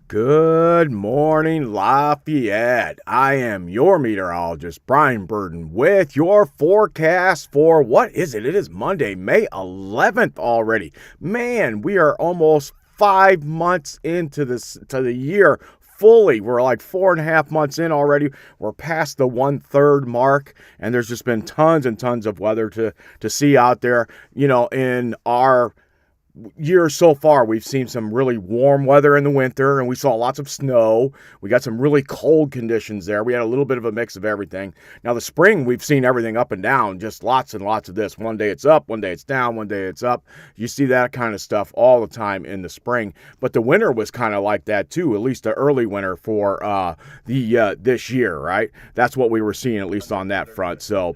Good morning, Lafayette. I am your meteorologist, Brian Burden, with your forecast for what is it? It is Monday, May 11th already. Man, we are almost 5 months into this to the year fully. We're like 4.5 months in already. We're past the 1/3 mark, and there's just been tons and tons of weather to see out there. In our years so far, we've seen some really warm weather in the winter, and we saw lots of snow. We got some really cold conditions there. We had a little bit of a mix of everything. Now, the spring, we've seen everything up and down, just lots and lots of this. One day it's up, one day it's down, one day it's up. You see that kind of stuff all the time in the spring. But the winter was kind of like that too, at least the early winter for the this year, right? That's what we were seeing, at least on that front. So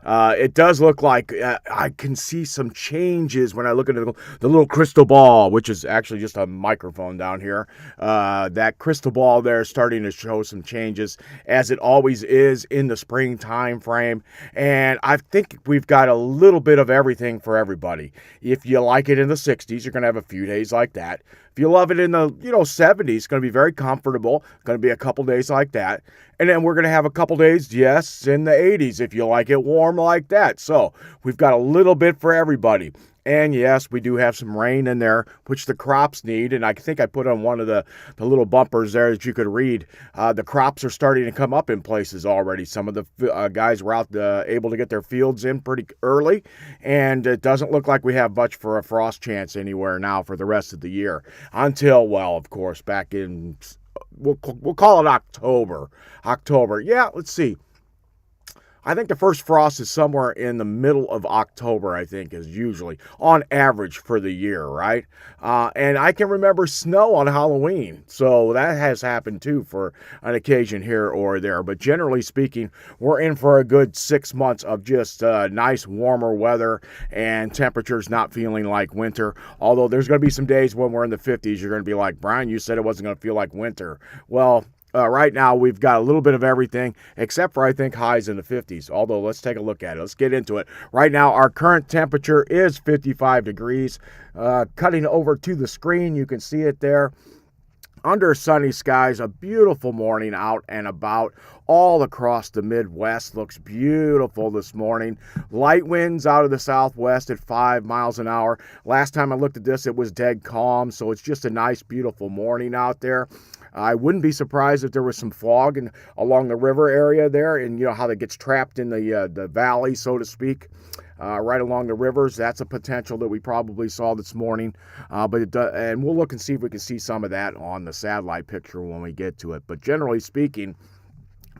it does look like I can see some changes when I look at the little crystal ball, which is actually just a microphone down here. That crystal ball there is starting to show some changes, as it always is in the spring time frame. And I think we've got a little bit of everything for everybody. If you like it in the 60s, you're going to have a few days like that. If you love it in the 70s, it's going to be very comfortable. Going to be a couple days like that. And then we're going to have a couple days, yes, in the 80s if you like it warm like that. So we've got a little bit for everybody. And yes, we do have some rain in there, which the crops need. And I think I put on one of the little bumpers there that you could read. The crops are starting to come up in places already. Some of the guys were out able to get their fields in pretty early. And it doesn't look like we have much for a frost chance anywhere now for the rest of the year. Until, well, of course, back in, we'll call it October. Yeah, let's see. I think the first frost is somewhere in the middle of October, I think, is usually on average for the year, right? And I can remember snow on Halloween. So that has happened too for an occasion here or there. But generally speaking, we're in for a good 6 months of just nice warmer weather and temperatures not feeling like winter. Although there's going to be some days when we're in the 50s, you're going to be like, Brian, you said it wasn't going to feel like winter. Well, right now, we've got a little bit of everything, except for, I think, highs in the 50s. Although, let's take a look at it. Let's get into it. Right now, our current temperature is 55 degrees. Cutting over to the screen, you can see it there. Under sunny skies, a beautiful morning out and about all across the Midwest. Looks beautiful this morning. Light winds out of the southwest at 5 miles an hour. Last time I looked at this, it was dead calm, so it's just a nice, beautiful morning out there. I wouldn't be surprised if there was some fog along the river area there, and you know how that gets trapped in the valley, so to speak. Right along the rivers. That's a potential that we probably saw this morning. And we'll look and see if we can see some of that on the satellite picture when we get to it. But generally speaking,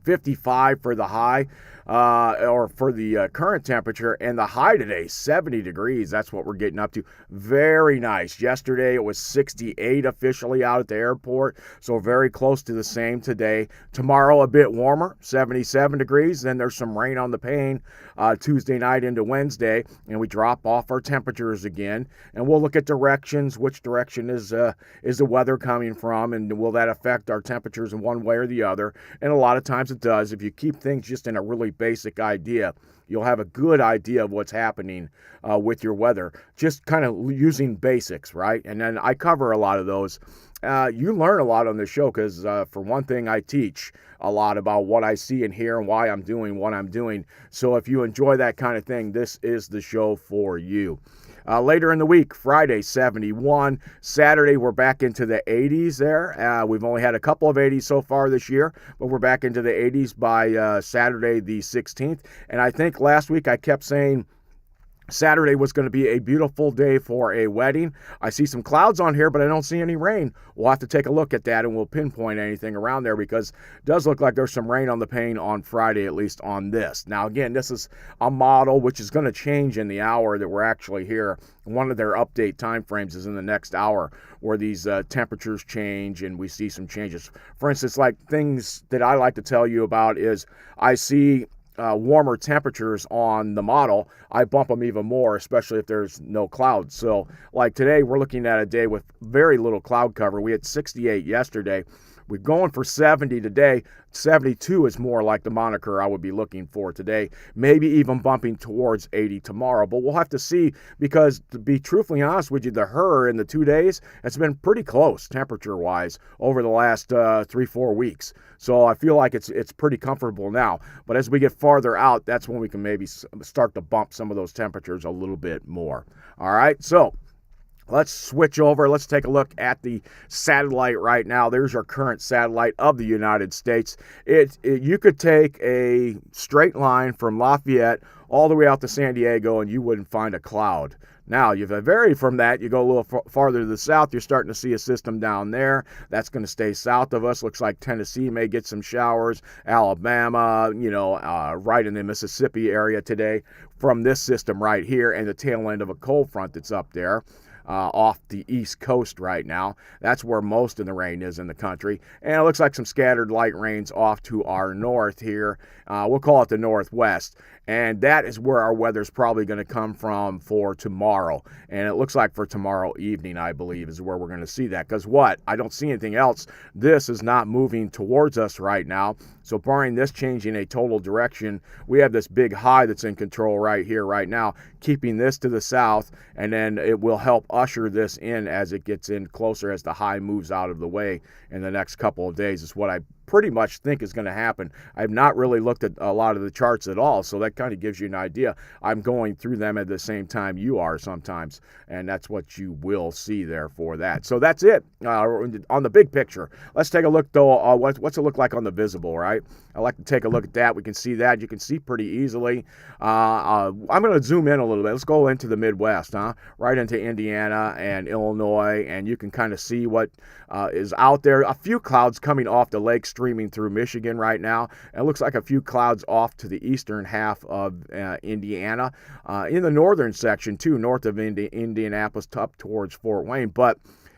55 for the high, or for the current temperature, and the high today, 70 degrees. That's what we're getting up to. Very nice. Yesterday, it was 68 officially out at the airport, so very close to the same today. Tomorrow, a bit warmer, 77 degrees. Then there's some rain on the pane Tuesday night into Wednesday, and we drop off our temperatures again. And we'll look at directions. Which direction is the weather coming from, and will that affect our temperatures in one way or the other? And a lot of times it does. If you keep things just in a really basic idea, you'll have a good idea of what's happening with your weather, just kind of using basics, right? And then I cover a lot of those. You learn a lot on the show because, for one thing, I teach a lot about what I see and hear and why I'm doing what I'm doing. So if you enjoy that kind of thing, this is the show for you. Later in the week, Friday, 71. Saturday, we're back into the 80s there. We've only had a couple of 80s so far this year, but we're back into the 80s by Saturday the 16th. And I think last week I kept saying Saturday was going to be a beautiful day for a wedding. I see some clouds on here, but I don't see any rain. We'll have to take a look at that, and we'll pinpoint anything around there, because it does look like there's some rain on the pane on Friday, at least on this. Now, again, this is a model which is going to change in the hour that we're actually here. One of their update time frames is in the next hour, where these temperatures change and we see some changes. For instance, like things that I like to tell you about is I see warmer temperatures on the model. I bump them even more, especially if there's no clouds. So like today, we're looking at a day with very little cloud cover. We had 68 yesterday. We're going for 70 today. 72 is more like the moniker I would be looking for today. Maybe even bumping towards 80 tomorrow. But we'll have to see, because to be truthfully honest with you, the HER in the 2 days, it's been pretty close temperature-wise over the last 3-4 weeks. So I feel like it's pretty comfortable now. But as we get farther out, that's when we can maybe start to bump some of those temperatures a little bit more. All right, so let's switch over. Let's take a look at the satellite right now. There's our current satellite of the United States. You could take a straight line from Lafayette all the way out to San Diego and you wouldn't find a cloud. Now, you vary from that. You go a little farther to the south, you're starting to see a system down there. That's going to stay south of us. Looks like Tennessee may get some showers. Alabama, right in the Mississippi area today from this system right here, and the tail end of a cold front that's up there. Off the east coast right now. That's where most of the rain is in the country. And it looks like some scattered light rains off to our north here. We'll call it the northwest. And that is where our weather's probably going to come from for tomorrow. And it looks like for tomorrow evening, I believe, is where we're going to see that. Because what? I don't see anything else. This is not moving towards us right now. So barring this changing a total direction, we have this big high that's in control right here, right now, keeping this to the south. And then it will help usher this in as it gets in closer, as the high moves out of the way in the next couple of days, is what I pretty much think is going to happen. I've not really looked at a lot of the charts at all, so that kind of gives you an idea. I'm going through them at the same time you are sometimes, and that's what you will see there for that. So that's it on the big picture. Let's take a look, though, what's it look like on the visible, right? I like to take a look at that. We can see that. You can see pretty easily. I'm going to zoom in a little bit. Let's go into the Midwest, right into Indiana and Illinois, and you can kind of see what is out there. A few clouds coming off the lake streaming through Michigan right now. It looks like a few clouds off to the eastern half of Indiana. In the northern section, too, north of Indianapolis up towards Fort Wayne. But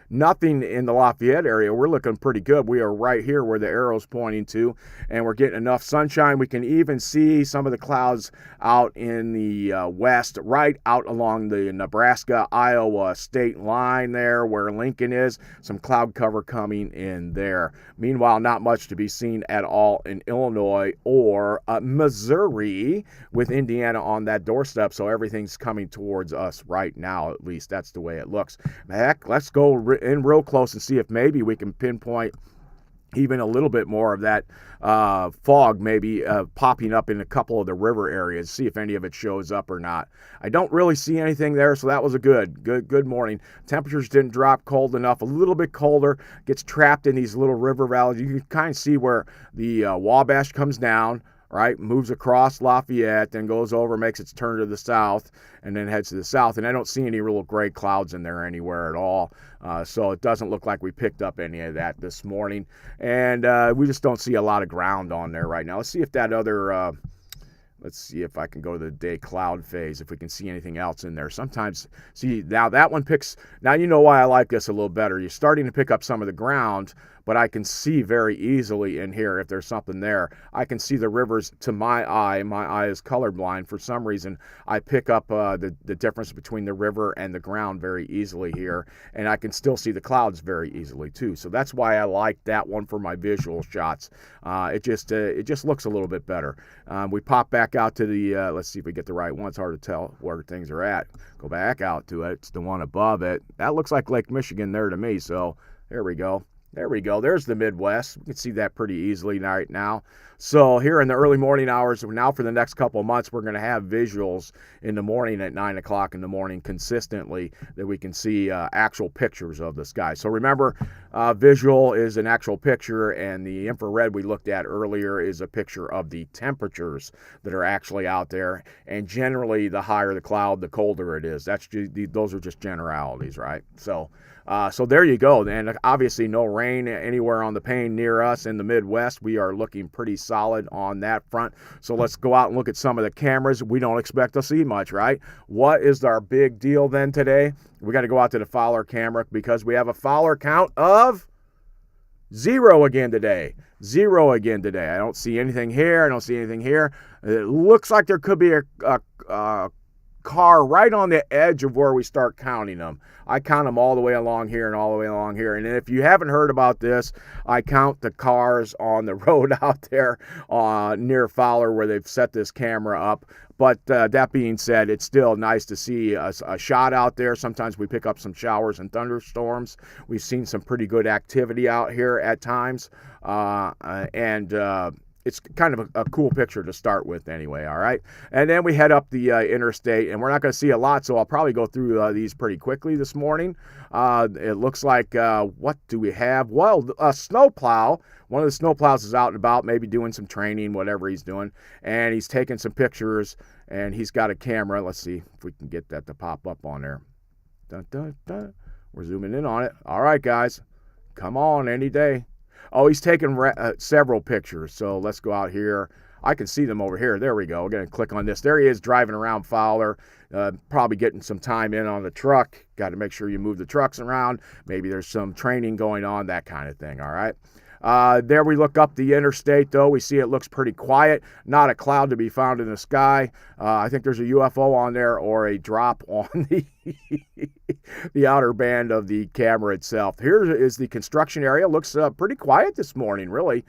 nothing in the Lafayette area. We're looking pretty good. We are right here where the arrow's pointing to, and we're getting enough sunshine. We can even see some of the clouds out in the west, right out along the Nebraska-Iowa state line there where Lincoln is. Some cloud cover coming in there. Meanwhile, not much to be seen at all in Illinois or Missouri, with Indiana on that doorstep, so everything's coming towards us right now. At least that's the way it looks. Heck, let's go in real close and see if maybe we can pinpoint even a little bit more of that fog maybe popping up in a couple of the river areas, see if any of it shows up or not. I don't really see anything there, so that was a good morning. Temperatures didn't drop cold enough, a little bit colder, gets trapped in these little river valleys. You can kind of see where the Wabash comes down, right, moves across Lafayette, then goes over, makes its turn to the south, and then heads to the south. And I don't see any real gray clouds in there anywhere at all. So it doesn't look like we picked up any of that this morning. And we just don't see a lot of ground on there right now. Let's see if that other... let's see if I can go to the day cloud phase, if we can see anything else in there. Sometimes, see, now that one picks... Now you know why I like this a little better. You're starting to pick up some of the ground, but I can see very easily in here if there's something there. I can see the rivers to my eye. My eye is colorblind. For some reason, I pick up the difference between the river and the ground very easily here, and I can still see the clouds very easily too. So that's why I like that one for my visual shots. It just looks a little bit better. We pop back out to the, let's see if we get the right one. It's hard to tell where things are at. Go back out to it. It's the one above it. That looks like Lake Michigan there to me, so there we go. There we go. There's the Midwest. We can see that pretty easily right now. So here in the early morning hours, now for the next couple of months, we're going to have visuals in the morning at 9 o'clock in the morning consistently that we can see actual pictures of the sky. So remember, visual is an actual picture, and the infrared we looked at earlier is a picture of the temperatures that are actually out there. And generally, the higher the cloud, the colder it is. Those are just generalities, right? So there you go. And obviously no rain anywhere on the pane near us in the Midwest. We are looking pretty solid on that front. So let's go out and look at some of the cameras. We don't expect to see much, right? What is our big deal then today? We got to go out to the Fowler camera because we have a Fowler count of 0 again today. 0 again today. I don't see anything here. I don't see anything here. It looks like there could be a car right on the edge of where we start counting them. I count them all the way along here and all the way along here. And if you haven't heard about this, I count the cars on the road out there near Fowler where they've set this camera up. But that being said, it's still nice to see a shot out there. Sometimes we pick up some showers and thunderstorms. We've seen some pretty good activity out here at times. It's kind of a cool picture to start with anyway, all right? And then we head up the interstate, and we're not going to see a lot, so I'll probably go through these pretty quickly this morning. It looks like, what do we have? Well, a snowplow. One of the snowplows is out and about, maybe doing some training, whatever he's doing, and he's taking some pictures, and he's got a camera. Let's see if we can get that to pop up on there. Dun, dun, dun. We're zooming in on it. All right, guys. Come on, any day. Oh, he's taken several pictures, so let's go out here. I can see them over here. There we go. We're going to click on this. There he is driving around Fowler, probably getting some time in on the truck. Got to make sure you move the trucks around. Maybe there's some training going on, that kind of thing, all right? There we look up the interstate, though. We see it looks pretty quiet. Not a cloud to be found in the sky. I think there's a UFO on there or a drop on the outer band of the camera itself. Here is the construction area. Looks pretty quiet this morning, really.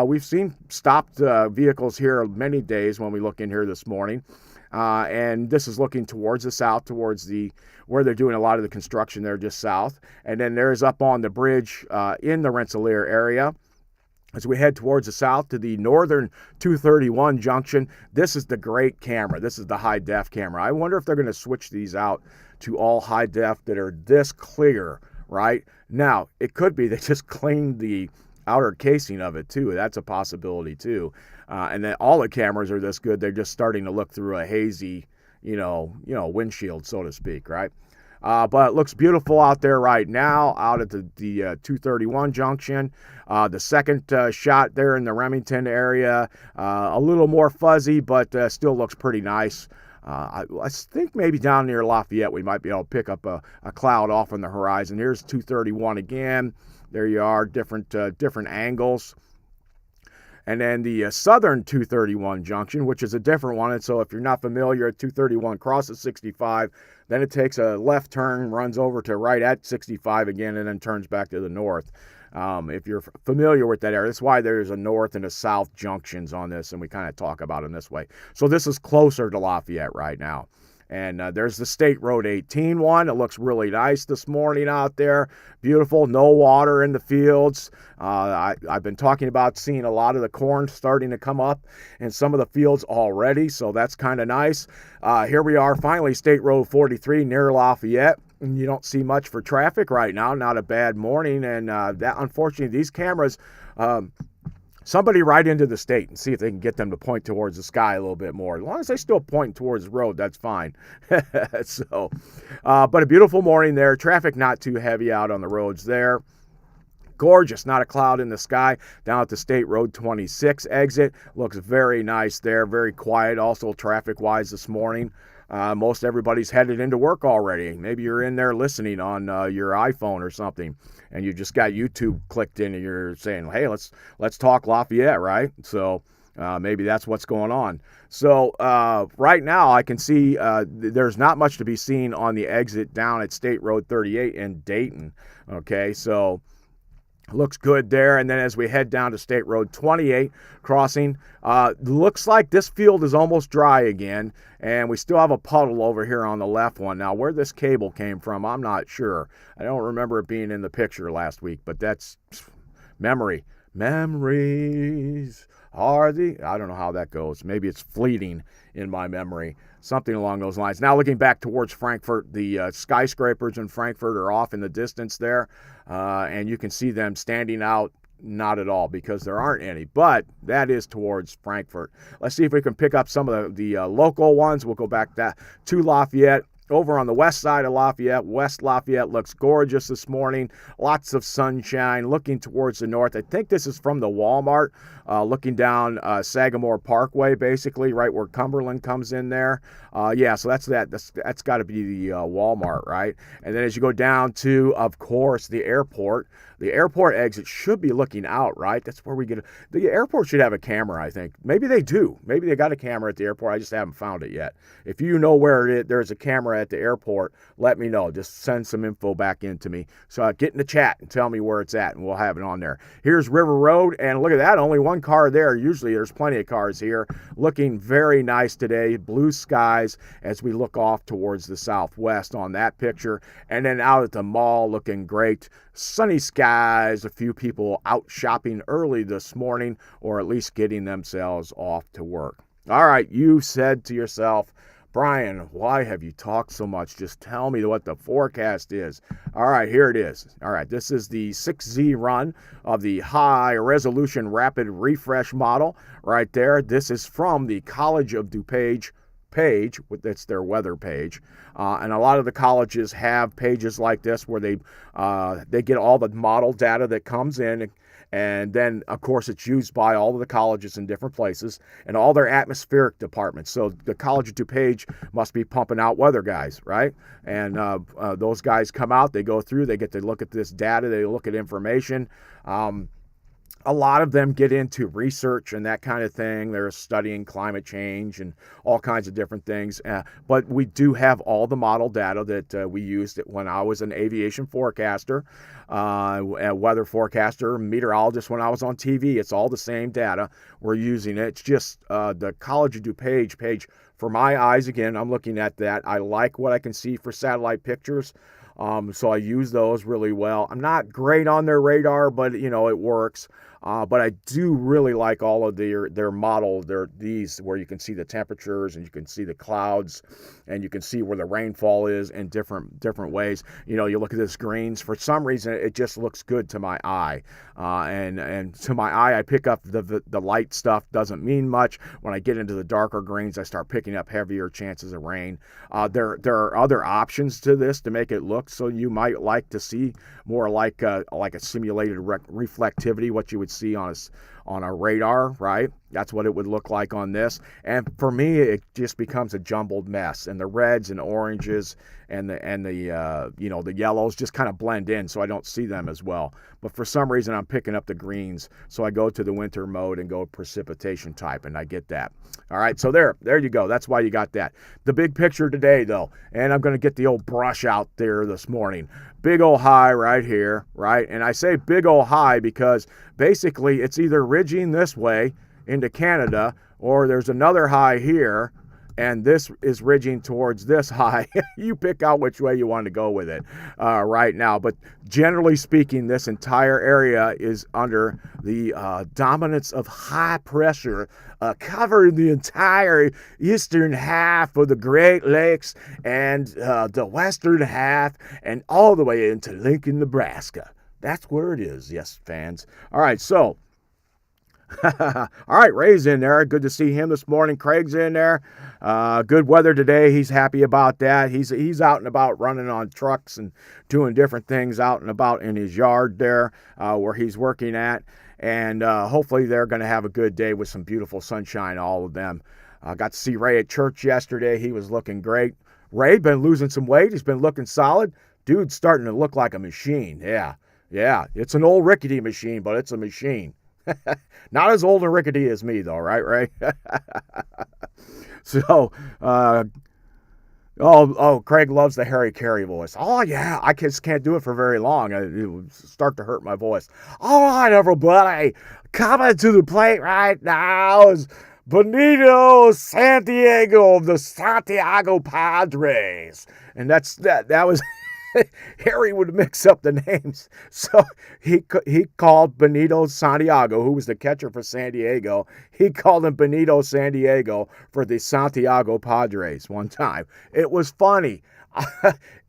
We've seen stopped vehicles here many days when we look in here this morning. And this is looking towards the south, towards where they're doing a lot of the construction there just south. And then there's up on the bridge in the Rensselaer area. As we head towards the south to the northern 231 junction, this is the great camera. This is the high def camera. I wonder if they're going to switch these out to all high def that are this clear, right? Now, it could be they just cleaned the outer casing of it too. That's a possibility too. And then all the cameras are this good. They're just starting to look through a hazy, windshield, so to speak, right? But it looks beautiful out there right now, out at the 231 junction. The second shot there in the Remington area, a little more fuzzy, but still looks pretty nice. I think maybe down near Lafayette we might be able to pick up a cloud off on the horizon. Here's 231 again. There you are, different angles. And then the southern 231 junction, which is a different one. And so if you're not familiar, 231 crosses 65, then it takes a left turn, runs over to right at 65 again, and then turns back to the north. If you're familiar with that area, that's why there's a north and a south junctions on this, and we kind of talk about them this way. So this is closer to Lafayette right now. And there's the State Road 18 one. It looks really nice this morning out there. Beautiful, no water in the fields. I've been talking about seeing a lot of the corn starting to come up in some of the fields already, so that's kind of nice. Here we are, finally, State Road 43 near Lafayette. You don't see much for traffic right now. Not a bad morning, and that unfortunately, these cameras... somebody ride into the state and see if they can get them to point towards the sky a little bit more. As long as they still point towards the road, that's fine. But a beautiful morning there. Traffic not too heavy out on the roads there. Gorgeous, not a cloud in the sky. Down at the State Road 26 exit. Looks very nice there, very quiet also traffic-wise this morning. Most everybody's headed into work already. Maybe you're in there listening on your iPhone or something, and you just got YouTube clicked in, and you're saying, "Hey, let's talk Lafayette," right? So maybe that's what's going on. So right now, I can see there's not much to be seen on the exit down at State Road 38 in Dayton. Okay, so. Looks good there. And then as we head down to State Road 28 crossing, looks like this field is almost dry again. And we still have a puddle over here on the left one. Now, where this cable came from, I'm not sure. I don't remember it being in the picture last week, but that's memory. Memories are I don't know how that goes. Maybe it's fleeting in my memory. Something along those lines. Now looking back towards Frankfort, the skyscrapers in Frankfort are off in the distance there. And you can see them standing out. Not at all, because there aren't any. But that is towards Frankfort. Let's see if we can pick up some of the local ones. We'll go back to Lafayette. Over on the west side of Lafayette, West Lafayette looks gorgeous this morning. Lots of sunshine looking towards the north. I think this is from the Walmart, looking down Sagamore Parkway, basically, right where Cumberland comes in there. Yeah, so that's that. That's got to be the Walmart, right? And then as you go down to, of course, the airport. The airport exit should be looking out, right? That's where we get. The airport should have a camera, I think. Maybe they do. Maybe they got a camera at the airport. I just haven't found it yet. If you know where there's a camera at the airport, let me know. Just send some info back in to me. So get in the chat and tell me where it's at, and we'll have it on there. Here's River Road, and look at that. Only one car there. Usually there's plenty of cars here. Looking very nice today. Blue skies as we look off towards the southwest on that picture. And then out at the mall looking great. Sunny skies, a few people out shopping early this morning, or at least getting themselves off to work. All right, you said to yourself, Brian, why have you talked so much? Just tell me what the forecast is. All right, here it is. All right, this is the 6Z run of the high resolution rapid refresh model right there. This is from the College of DuPage page. That's their weather page. And a lot of the colleges have pages like this where they get all the model data that comes in. And then, of course, it's used by all of the colleges in different places and all their atmospheric departments. So the College of DuPage must be pumping out weather guys, right? And those guys come out, they go through, they get to look at this data, they look at information. A lot of them get into research and that kind of thing. They're studying climate change and all kinds of different things. But we do have all the model data that we used when I was an aviation forecaster, a weather forecaster, meteorologist when I was on TV. It's all the same data. We're using it. It's just the College of DuPage page. For my eyes, again, I'm looking at that. I like what I can see for satellite pictures. So I use those really well. I'm not great on their radar, but it works. But I do really like all of their model, these where you can see the temperatures and you can see the clouds and you can see where the rainfall is in different ways. You look at this greens. For some reason, it just looks good to my eye. And to my eye, I pick up the light stuff. Doesn't mean much. When I get into the darker greens, I start picking up heavier chances of rain. There are other options to this to make it look so you might like to see more like a simulated reflectivity, what you would see on a radar, right? That's what it would look like on this. And for me, it just becomes a jumbled mess, and the reds and oranges and the yellows just kind of blend in, so I don't see them as well. But for some reason, I'm picking up the greens, so I go to the winter mode and go precipitation type, and I get that. All right, so there you go. That's why you got that. The big picture today, though, and I'm going to get the old brush out there this morning. Big old high right here, right? And I say big old high because basically it's either ridging this way into Canada, or there's another high here, and this is ridging towards this high. You pick out which way you want to go with it right now. But generally speaking, this entire area is under the dominance of high pressure, covering the entire eastern half of the Great Lakes and the western half and all the way into Lincoln, Nebraska. That's where it is, yes, fans. All right, so all right, Ray's in there. Good to see him this morning. Craig's in there. Good weather today. He's happy about that. He's out and about running on trucks and doing different things out and about in his yard there where he's working at. And hopefully they're going to have a good day with some beautiful sunshine, all of them. I got to see Ray at church yesterday. He was looking great. Ray been losing some weight. He's been looking solid. Dude's starting to look like a machine. Yeah. It's an old rickety machine, but it's a machine. Not as old and rickety as me, though, right, Ray? So, Craig loves the Harry Carey voice. Oh, yeah, I just can't do it for very long. It would start to hurt my voice. All right, everybody, coming to the plate right now is Benito Santiago of the Santiago Padres. And that was... Harry would mix up the names. So he called Benito Santiago, who was the catcher for San Diego. He called him Benito San Diego for the Santiago Padres one time. It was funny.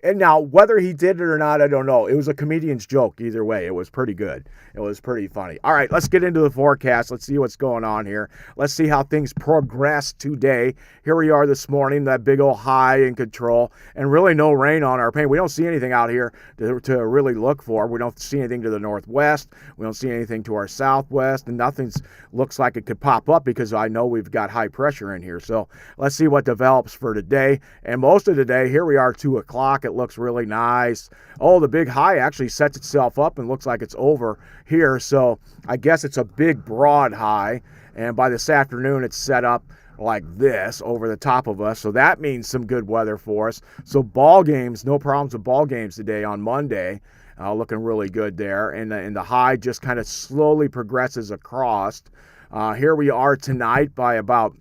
And now, whether he did it or not, I don't know. It was a comedian's joke either way. It was pretty good. It was pretty funny. All right, let's get into the forecast. Let's see what's going on here. Let's see how things progress today. Here we are this morning, that big old high in control, and really no rain on our pane. We don't see anything out here to really look for. We don't see anything to the northwest. We don't see anything to our southwest, and nothing looks like it could pop up because I know we've got high pressure in here. So let's see what develops for today. And most of the day, here we are, 2 o'clock. It looks really nice. Oh, the big high actually sets itself up and looks like it's over here. So I guess it's a big, broad high. And by this afternoon, it's set up like this over the top of us. So that means some good weather for us. So ball games, no problems with ball games today on Monday. Looking really good there. And the high just kind of slowly progresses across. Here we are tonight by about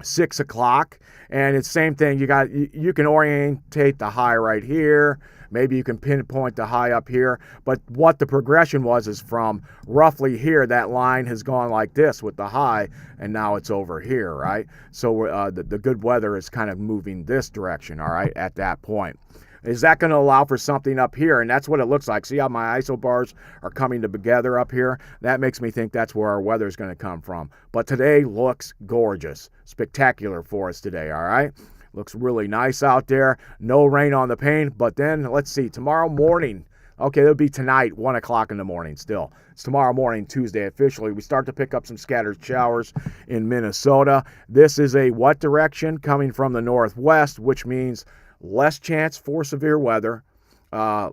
6 o'clock, and it's the same thing. You can orientate the high right here. Maybe you can pinpoint the high up here, but what the progression was is from roughly here, that line has gone like this with the high, and now it's over here, right? So the good weather is kind of moving this direction, all right, at that point. Is that going to allow for something up here? And that's what it looks like. See how my ISO bars are coming together up here? That makes me think that's where our weather is going to come from. But today looks gorgeous. Spectacular for us today, all right? Looks really nice out there. No rain on the pane. But then, let's see, tomorrow morning. Okay, it'll be tonight, 1 o'clock in the morning still. It's tomorrow morning, Tuesday, officially. We start to pick up some scattered showers in Minnesota. This is a what direction? Coming from the northwest, which means less chance for severe weather,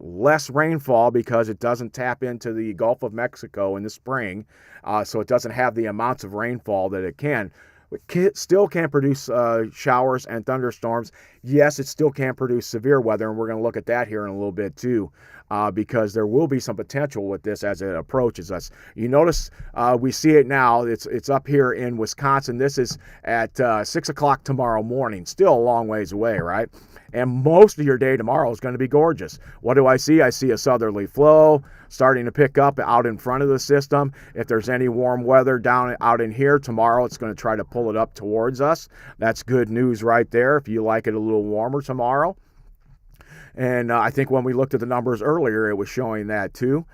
less rainfall because it doesn't tap into the Gulf of Mexico in the spring, so it doesn't have the amounts of rainfall that it can. It still can produce showers and thunderstorms. Yes, it still can produce severe weather, and we're going to look at that here in a little bit too, because there will be some potential with this as it approaches us. You notice we see it now. It's up here in Wisconsin. This is at 6 o'clock tomorrow morning. Still a long ways away, right? And most of your day tomorrow is going to be gorgeous. What do I see? I see a southerly flow starting to pick up out in front of the system. If there's any warm weather down out in here tomorrow, it's going to try to pull it up towards us. That's good news right there if you like it a little warmer tomorrow. And I think when we looked at the numbers earlier, it was showing that too.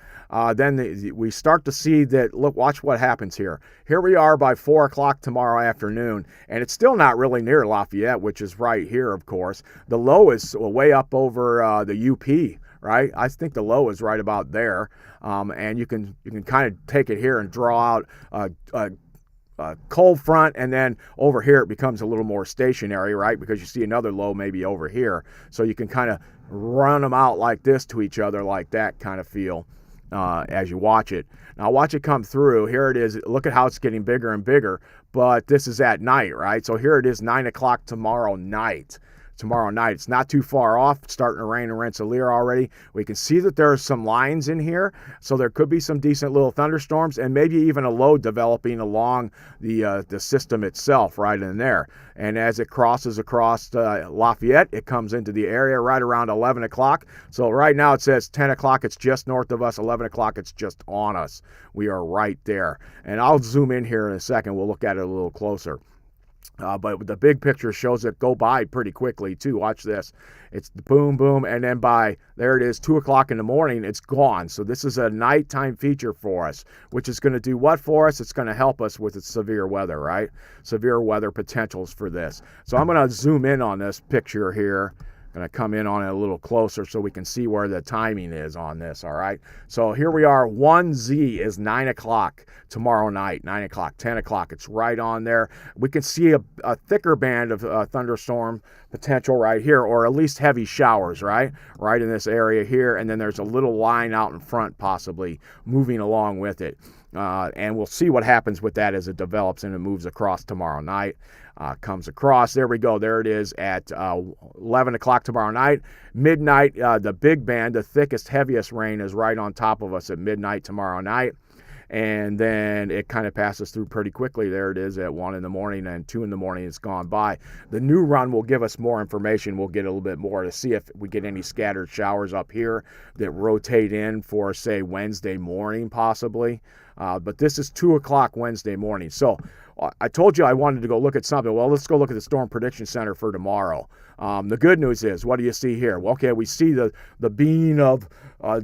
Then we start to see that, look, watch what happens here. Here we are by 4 o'clock tomorrow afternoon, and it's still not really near Lafayette, which is right here, of course. The low is way up over the UP, right? I think the low is right about there. And you can kind of take it here and draw out cold front, and then over here it becomes a little more stationary, right? Because you see another low maybe over here. So you can kind of run them out like this to each other, like that kind of feel as you watch it. Now watch it come through. Here it is. Look at how it's getting bigger and bigger, but this is at night, right? So here it is, 9 o'clock tomorrow night. It's not too far off. It's starting to rain in Rensselaer already. We can see that there are some lines in here, so there could be some decent little thunderstorms and maybe even a low developing along the system itself right in there. And as it crosses across Lafayette, it comes into the area right around 11 o'clock. So right now it says 10 o'clock, it's just north of us. 11 o'clock, it's just on us. We are right there. And I'll zoom in here in a second. We'll look at it a little closer. But the big picture shows it go by pretty quickly too. Watch this. It's the boom, boom, and then by, there it is, 2 o'clock in the morning, it's gone. So this is a nighttime feature for us, which is going to do what for us? It's going to help us with its severe weather, right? Severe weather potentials for this. So I'm going to zoom in on this picture here. Going to come in on it a little closer so we can see where the timing is on this, all right? So here we are. 1Z is 9 o'clock tomorrow night, 9 o'clock, 10 o'clock. It's right on there. We can see a thicker band of thunderstorm potential right here, or at least heavy showers, right? Right in this area here. And then there's a little line out in front possibly moving along with it. And we'll see what happens with that as it develops and it moves across tomorrow night. Comes across. There we go. There it is at 11 o'clock tomorrow night. Midnight, the big band, the thickest, heaviest rain is right on top of us at midnight tomorrow night. And then it kind of passes through pretty quickly. There it is at 1 in the morning, and 2 in the morning it's gone by. The new run will give us more information. We'll get a little bit more to see if we get any scattered showers up here that rotate in for, say, Wednesday morning possibly. But this is 2 o'clock Wednesday morning. So I told you I wanted to go look at something. Well, let's go look at the Storm Prediction Center for tomorrow. The good news is, what do you see here? Well, okay, we see the bean of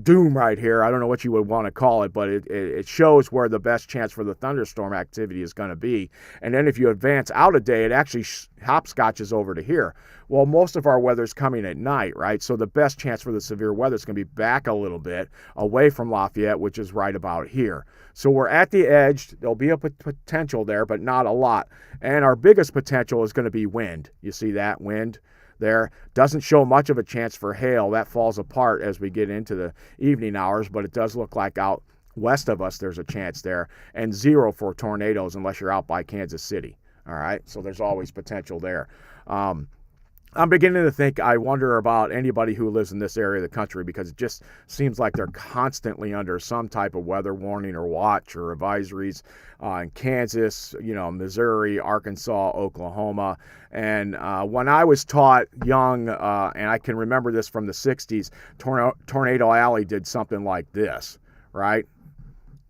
doom right here. I don't know what you would want to call it, but it shows where the best chance for the thunderstorm activity is going to be. And then if you advance out a day, it actually hopscotches over to here. Well, most of our weather's coming at night, right? So the best chance for the severe weather is going to be back a little bit away from Lafayette, which is right about here. So we're at the edge. There'll be a potential there, but not a lot. And our biggest potential is going to be wind. You see that wind there? Doesn't show much of a chance for hail. That falls apart as we get into the evening hours, but it does look like out west of us there's a chance there. And 0 for tornadoes unless you're out by Kansas City. All right, so there's always potential there. I'm beginning to think, I wonder about anybody who lives in this area of the country, because it just seems like they're constantly under some type of weather warning or watch or advisories in Kansas, Missouri, Arkansas, Oklahoma. And when I was taught young, and I can remember this from the 60s, Tornado Alley did something like this, right?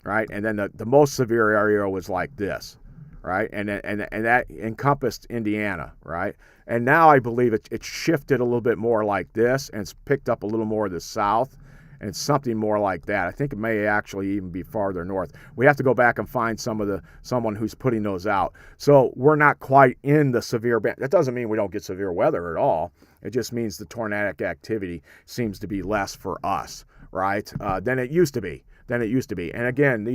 And then the most severe area was like this. Right, and that encompassed Indiana, right? And now I believe it shifted a little bit more like this, and it's picked up a little more of the south, and it's something more like that. I think it may actually even be farther north. We have to go back and find someone who's putting those out. So we're not quite in the severe band. That doesn't mean we don't get severe weather at all. It just means the tornadic activity seems to be less for us, right? Than it used to be. And again,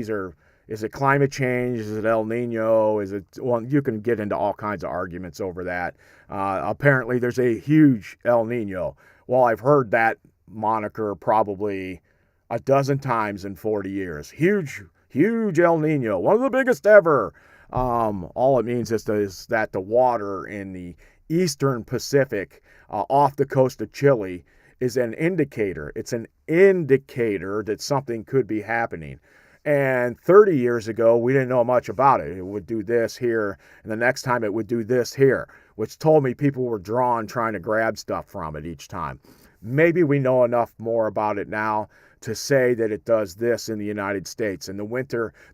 is it climate change? Is it El Nino? Well, you can get into all kinds of arguments over that. Apparently, there's a huge El Nino. Well, I've heard that moniker probably a dozen times in 40 years. Huge El Nino, one of the biggest ever. All it means is that the water in the eastern Pacific off the coast of Chile is an indicator. It's an indicator that something could be happening. And 30 years ago, we didn't know much about it. It would do this here, and the next time it would do this here, which told me people were drawn trying to grab stuff from it each time. Maybe we know enough more about it now to say that it does this in the United States. And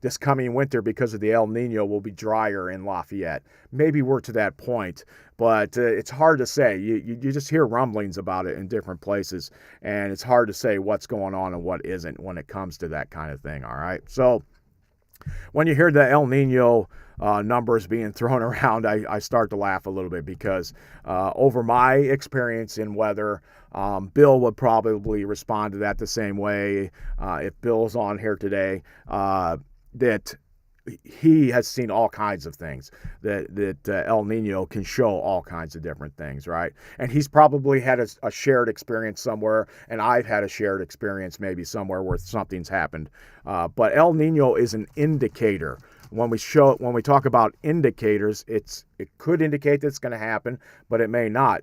this coming winter, because of the El Nino, will be drier in Lafayette. Maybe we're to that point, but it's hard to say. You just hear rumblings about it in different places, and it's hard to say what's going on and what isn't when it comes to that kind of thing, all right? So when you hear the El Nino numbers being thrown around, I start to laugh a little bit, because over my experience in weather, Bill would probably respond to that the same way if Bill's on here today, that he has seen all kinds of things, that El Nino can show all kinds of different things, right? And he's probably had a shared experience somewhere, and I've had a shared experience maybe somewhere where something's happened. But El Nino is an indicator. When we talk about indicators, it could indicate that it's going to happen, but it may not.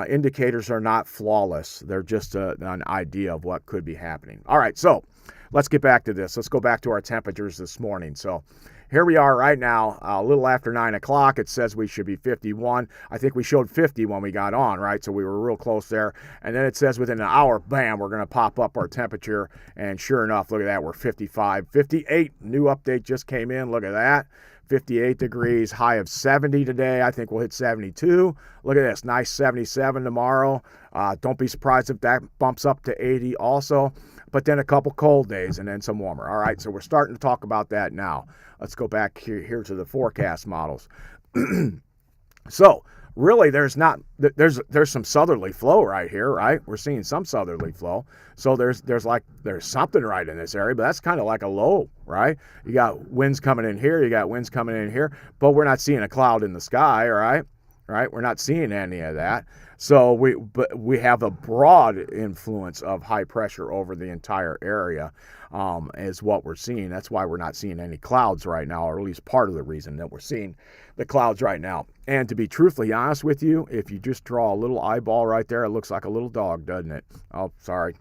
Indicators are not flawless. They're just an idea of what could be happening. All right, so let's get back to this. Let's go back to our temperatures this morning. So here we are right now, a little after 9 o'clock. It says we should be 51. I think we showed 50 when we got on, right? So we were real close there. And then it says within an hour, bam, we're going to pop up our temperature. And sure enough, look at that, we're 55, 58. New update just came in. Look at that. 58 degrees, high of 70 today. I think we'll hit 72. Look at this, nice 77 tomorrow. Don't be surprised if that bumps up to 80 also. But then a couple cold days and then some warmer. All right, so we're starting to talk about that now. Let's go back here to the forecast models. So really, there's some southerly flow right here, right? We're seeing some southerly flow. So there's something right in this area, but that's kind of like a low, right? You got winds coming in here, you got winds coming in here, but we're not seeing a cloud in the sky, all right? Right? We're not seeing any of that. So we have a broad influence of high pressure over the entire area, is what we're seeing. That's why we're not seeing any clouds right now, or at least part of the reason that we're seeing the clouds right now. And to be truthfully honest with you, if you just draw a little eyeball right there, it looks like a little dog, doesn't it? Oh, sorry.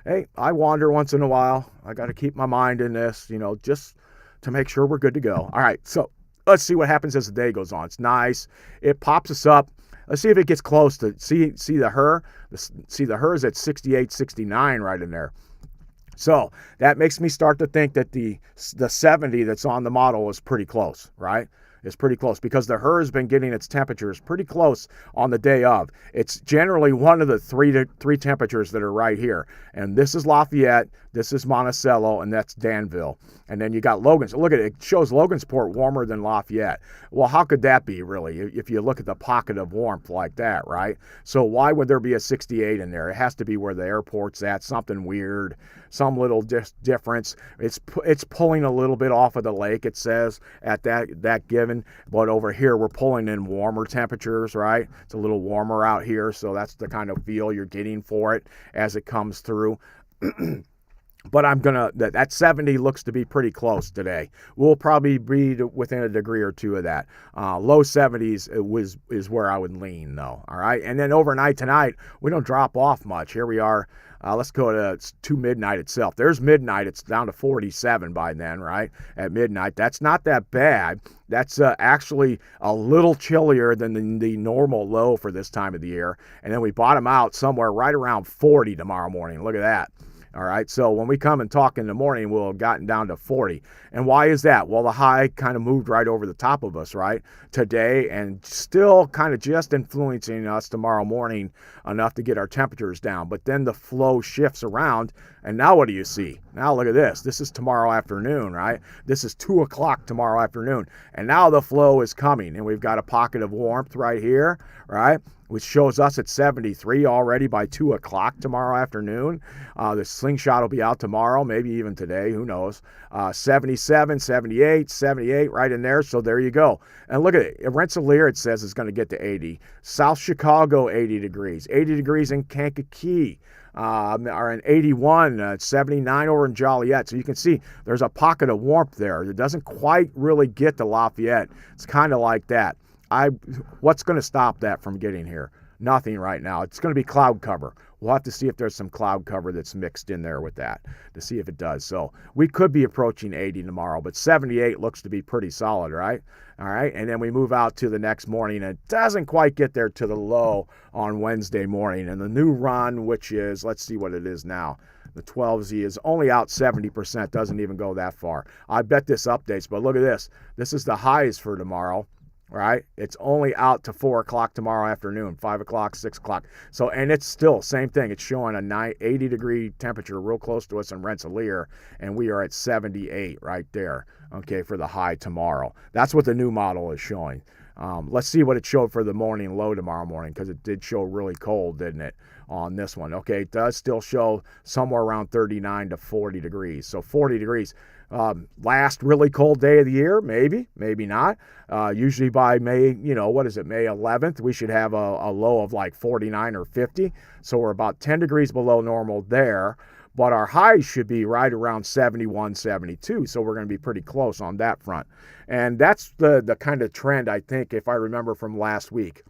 Hey, I wander once in a while. I got to keep my mind in this, just to make sure we're good to go. All right, so let's see what happens as the day goes on. It's nice. It pops us up. Let's see if it gets close to see the HER. See the HER is at 68, 69 right in there. So that makes me start to think that the 70 that's on the model is pretty close, right? It's pretty close because the HRRR has been getting its temperatures pretty close on the day of. It's generally one of the three temperatures that are right here. And this is Lafayette, this is Monticello, and that's Danville. And then you got Logan. So look at it. It shows Logansport warmer than Lafayette. Well, how could that be, really, if you look at the pocket of warmth like that, right? So why would there be a 68 in there? It has to be where the airport's at, something weird, some little difference. It's pulling a little bit off of the lake, it says, at that given. But over here, we're pulling in warmer temperatures, right? It's a little warmer out here, so that's the kind of feel you're getting for it as it comes through. But that 70 looks to be pretty close today. We'll probably be within a degree or two of that. Low 70s is where I would lean, though. All right. And then overnight tonight, we don't drop off much. Here we are. Let's go to midnight itself. There's midnight. It's down to 47 by then, right? At midnight. That's not that bad. That's actually a little chillier than the normal low for this time of the year. And then we bottom out somewhere right around 40 tomorrow morning. Look at that. All right, so when we come and talk in the morning, we'll have gotten down to 40. And why is that? Well, the high kind of moved right over the top of us, right, today, and still kind of just influencing us tomorrow morning enough to get our temperatures down. But then the flow shifts around, and now what do you see? Now look at this. This is tomorrow afternoon, right? This is 2 o'clock tomorrow afternoon. And now the flow is coming, and we've got a pocket of warmth right here, right, which shows us at 73 already by 2 o'clock tomorrow afternoon. The slingshot will be out tomorrow, maybe even today, who knows. 77, 78, 78 right in there, so there you go. And look at it. Rensselaer, it says, is going to get to 80. South Chicago, 80 degrees. 80 degrees in Kankakee. Are in 81, 79 over in Joliet. So you can see there's a pocket of warmth there. It doesn't quite really get to Lafayette. It's kind of like that. What's going to stop that from getting here? Nothing right now. It's going to be cloud cover. We'll have to see if there's some cloud cover that's mixed in there with that to see if it does. So we could be approaching 80 tomorrow, but 78 looks to be pretty solid, right? All right, and then we move out to the next morning, and it doesn't quite get there to the low on Wednesday morning. And the new run, which is, let's see what it is now. The 12Z is only out 70%, doesn't even go that far. I bet this updates, but look at this. This is the highs for tomorrow. Right? It's only out to 4 o'clock tomorrow afternoon, 5 o'clock, 6 o'clock. So, and it's still same thing. It's showing a 80-degree temperature real close to us in Rensselaer, and we are at 78 right there, okay, for the high tomorrow. That's what the new model is showing. Let's see what it showed for the morning low tomorrow morning, because it did show really cold, didn't it, on this one? Okay, it does still show somewhere around 39 to 40 degrees. So 40 degrees. Last really cold day of the year, maybe not. Usually by May, May 11th, we should have a low of like 49 or 50. So we're about 10 degrees below normal there. But our highs should be right around 71, 72. So we're going to be pretty close on that front. And that's the kind of trend, I think, if I remember from last week.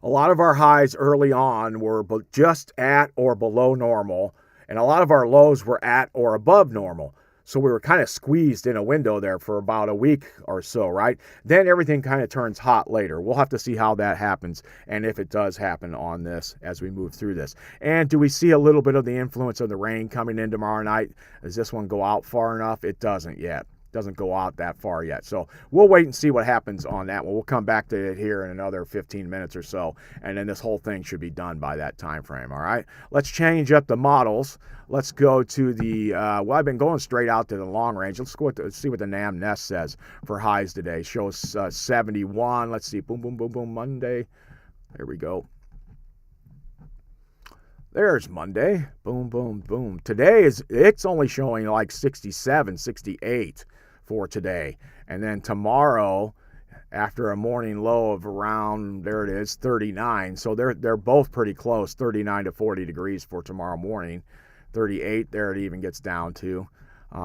A lot of our highs early on were just at or below normal. And a lot of our lows were at or above normal. So we were kind of squeezed in a window there for about a week or so, right? Then everything kind of turns hot later. We'll have to see how that happens and if it does happen on this as we move through this. And do we see a little bit of the influence of the rain coming in tomorrow night? Does this one go out far enough? It doesn't yet. Doesn't go out that far yet. So we'll wait and see what happens on that one. We'll come back to it here in another 15 minutes or so, and then this whole thing should be done by that time frame. All right, let's change up the models. Let's go to the I've been going straight out to the long range. Let's go see what the NAM Nest says for highs today. Shows 71. Let's see. Boom, boom, boom, boom. Monday. There we go. There's Monday. Boom, boom, boom. Today it's only showing like 67, 68 for today. And then tomorrow, after a morning low of around, there it is, 39. So they're both pretty close, 39 to 40 degrees for tomorrow morning. 38, there it even gets down to.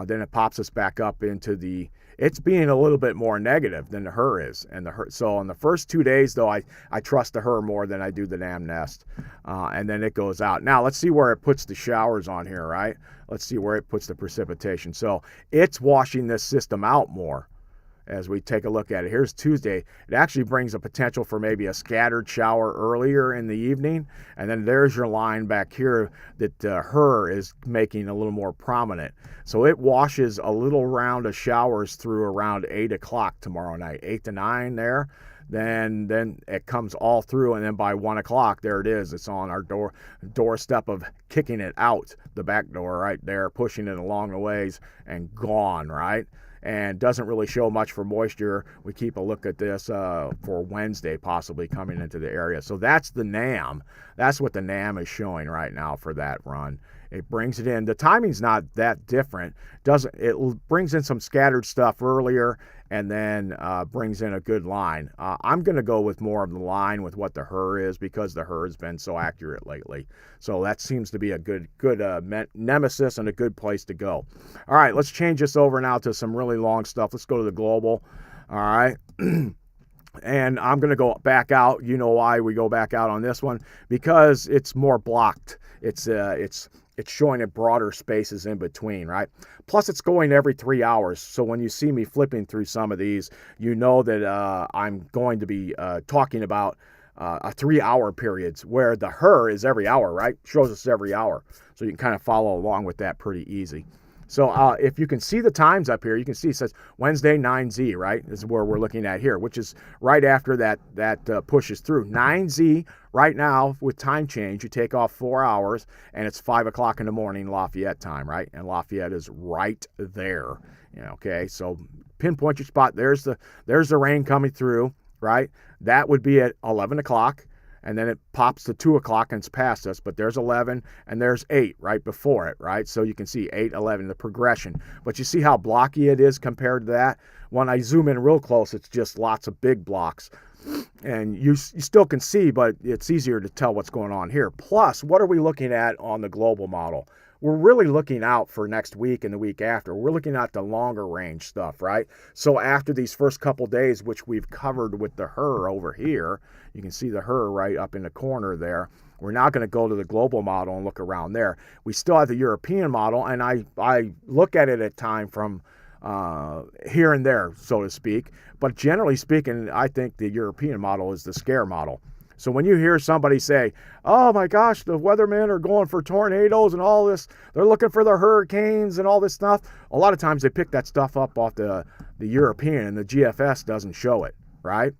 Then it pops us back up into it's being a little bit more negative than the HRRR is. So on the first 2 days, though, I trust the HRRR more than I do the NAM Nest. And then it goes out. Now, let's see where it puts the showers on here, right? Let's see where it puts the precipitation. So it's washing this system out more. as we take a look at it. Here's Tuesday. It actually brings a potential for maybe a scattered shower earlier in the evening. And then there's your line back here that her is making a little more prominent. So it washes a little round of showers through around 8 o'clock tomorrow night, 8 to 9 there. Then it comes all through, and then by 1 o'clock, there it is. It's on our doorstep of kicking it out the back door right there, pushing it along the ways, and gone, right? And doesn't really show much for moisture. We keep a look at this for Wednesday possibly coming into the area. So that's the NAM. That's what the NAM is showing right now for that run. It brings it in. The timing's not that different. It brings in some scattered stuff earlier and then brings in a good line. I'm going to go with more of the line with what the her is because the her has been so accurate lately. So that seems to be a good nemesis and a good place to go. All right, let's change this over now to some really long stuff. Let's go to the global. All right. And I'm going to go back out. You know why we go back out on this one? Because it's more blocked. It's showing it broader spaces in between, right? Plus, it's going every 3 hours. So when you see me flipping through some of these, you know that I'm going to be talking about a 3 hour periods where the her is every hour, right? Shows us every hour. So you can kind of follow along with that pretty easy. So if you can see the times up here, you can see it says Wednesday 9Z, right? This is where we're looking at here, which is right after that pushes through. 9Z right now with time change, you take off 4 hours, and it's 5 o'clock in the morning Lafayette time, right? And Lafayette is right there. Okay, so pinpoint your spot. There's the rain coming through, right? That would be at 11 o'clock. And then it pops to 2 o'clock and it's past us, but there's 11 and there's 8 right before it, right? So you can see 8, 11, the progression. But you see how blocky it is compared to that? When I zoom in real close, it's just lots of big blocks. And you still can see, but it's easier to tell what's going on here. Plus, what are we looking at on the global model? We're really looking out for next week and the week after. We're looking at the longer range stuff, right? So after these first couple days, which we've covered with the her over here, you can see the her right up in the corner there. We're not going to go to the global model and look around there. We still have the European model, and I look at it at time from here and there, so to speak. But generally speaking, I think the European model is the scare model. So when you hear somebody say, oh my gosh, the weathermen are going for tornadoes and all this, they're looking for the hurricanes and all this stuff, a lot of times they pick that stuff up off the European, and the GFS doesn't show it, right?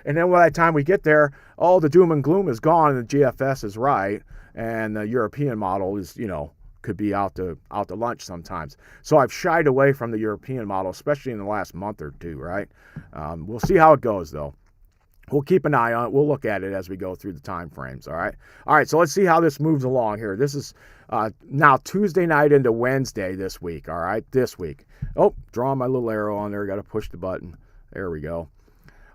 And then by the time we get there, all the doom and gloom is gone and the GFS is right, and the European model is, could be out to lunch sometimes. So I've shied away from the European model, especially in the last month or two, right? We'll see how it goes, though. We'll keep an eye on it. We'll look at it as we go through the time frames, all right? All right, so let's see how this moves along here. This is now Tuesday night into Wednesday this week, all right? This week. Oh, drawing my little arrow on there. Got to push the button. There we go.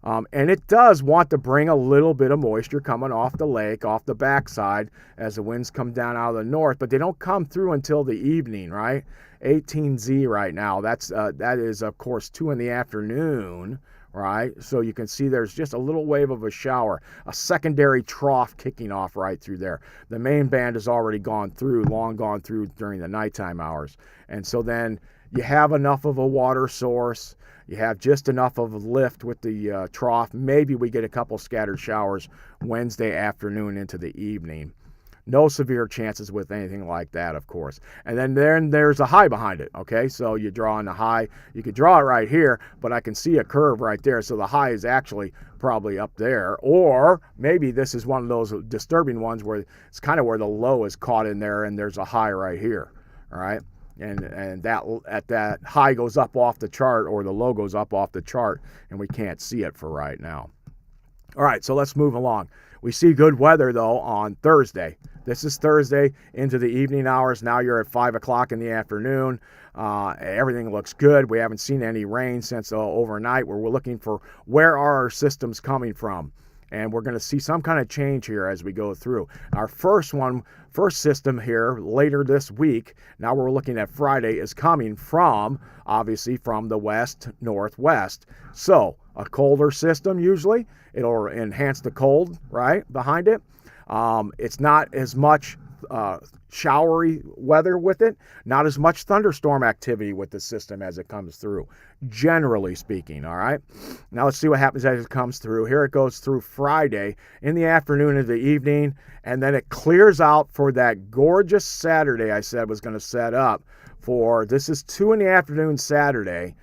And it does want to bring a little bit of moisture coming off the lake, off the backside, as the winds come down out of the north, but they don't come through until the evening, right? 18Z right now. That is, of course, 2 in the afternoon, right? So you can see there's just a little wave of a shower, a secondary trough kicking off right through there. The main band has already long gone through during the nighttime hours. And so then you have enough of a water source. You have just enough of a lift with the trough. Maybe we get a couple scattered showers Wednesday afternoon into the evening. No severe chances with anything like that, of course. And then there's a high behind it, okay? So you draw on the high. You could draw it right here, but I can see a curve right there. So the high is actually probably up there. Or maybe this is one of those disturbing ones where it's kind of where the low is caught in there and there's a high right here, all right? And that high goes up off the chart, or the low goes up off the chart, and we can't see it for right now. All right, so let's move along. We see good weather, though, on Thursday. This is Thursday into the evening hours. Now you're at 5 o'clock in the afternoon. Everything looks good. We haven't seen any rain since overnight. We're looking for where are our systems coming from. And we're going to see some kind of change here as we go through. Our first system here later this week, now we're looking at Friday, is coming from, obviously, from the west-northwest. So a colder system usually. It'll enhance the cold, right, behind it. It's not as much showery weather with it, not as much thunderstorm activity with the system as it comes through, generally speaking, all right? Now let's see what happens as it comes through. Here it goes through Friday in the afternoon and the evening, and then it clears out for that gorgeous Saturday I said was going to set up for, this is 2 in the afternoon Saturday,